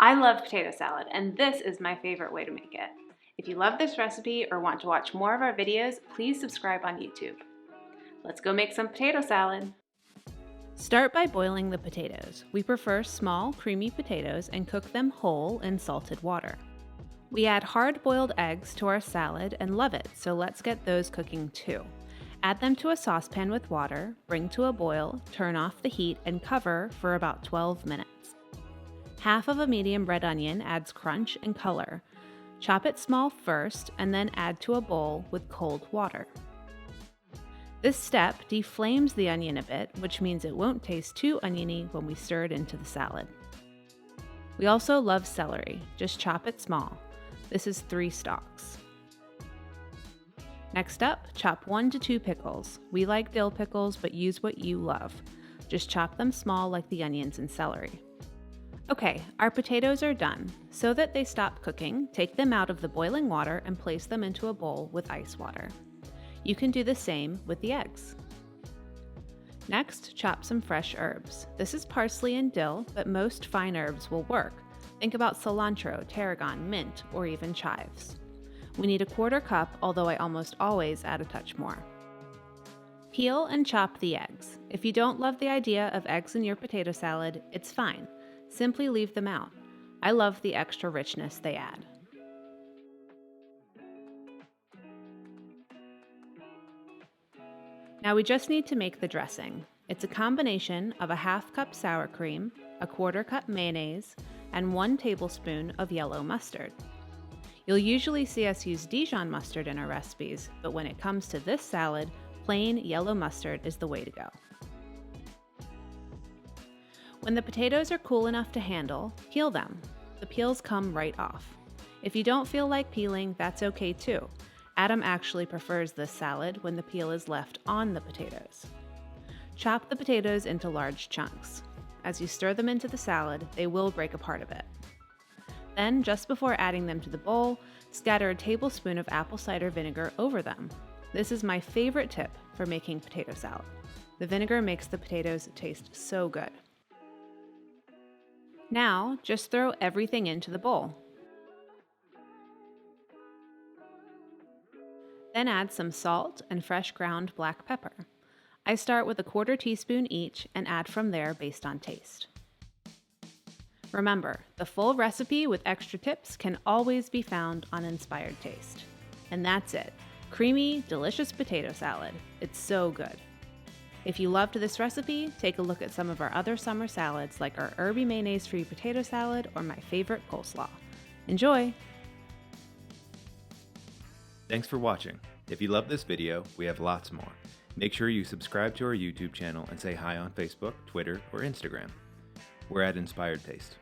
I love potato salad, and this is my favorite way to make it. If you love this recipe or want to watch more of our videos, please subscribe on YouTube. Let's go make some potato salad. Start by boiling the potatoes. We prefer small, creamy potatoes and cook them whole in salted water. We add hard-boiled eggs to our salad and love it, so let's get those cooking too. Add them to a saucepan with water, bring to a boil, turn off the heat, and cover for about 12 minutes. Half of a medium red onion adds crunch and color. Chop it small first and then add to a bowl with cold water. This step deflames the onion a bit, which means it won't taste too oniony when we stir it into the salad. We also love celery, just chop it small. This is 3 stalks. Next up, chop 1 to 2 pickles. We like dill pickles, but use what you love. Just chop them small like the onions and celery. Okay, our potatoes are done. So that they stop cooking, take them out of the boiling water and place them into a bowl with ice water. You can do the same with the eggs. Next, chop some fresh herbs. This is parsley and dill, but most fine herbs will work. Think about cilantro, tarragon, mint, or even chives. We need a 1/4 cup, although I almost always add a touch more. Peel and chop the eggs. If you don't love the idea of eggs in your potato salad, it's fine. Simply leave them out. I love the extra richness they add. Now we just need to make the dressing. It's a combination of a 1/2 cup sour cream, a 1/4 cup mayonnaise, and 1 tablespoon of yellow mustard. You'll usually see us use Dijon mustard in our recipes, but when it comes to this salad, plain yellow mustard is the way to go. When the potatoes are cool enough to handle, peel them. The peels come right off. If you don't feel like peeling, that's okay too. Adam actually prefers this salad when the peel is left on the potatoes. Chop the potatoes into large chunks. As you stir them into the salad, they will break apart a bit. Then, just before adding them to the bowl, scatter a tablespoon of apple cider vinegar over them. This is my favorite tip for making potato salad. The vinegar makes the potatoes taste so good. Now, just throw everything into the bowl. Then add some salt and fresh ground black pepper. I start with a 1/4 teaspoon each and add from there based on taste. Remember, the full recipe with extra tips can always be found on Inspired Taste. And that's it. Creamy, delicious potato salad. It's so good. If you loved this recipe, take a look at some of our other summer salads like our herby mayonnaise-free potato salad or my favorite coleslaw. Enjoy! Thanks for watching. If you love this video, we have lots more. Make sure you subscribe to our YouTube channel and say hi on Facebook, Twitter, or Instagram. We're at Inspired Taste.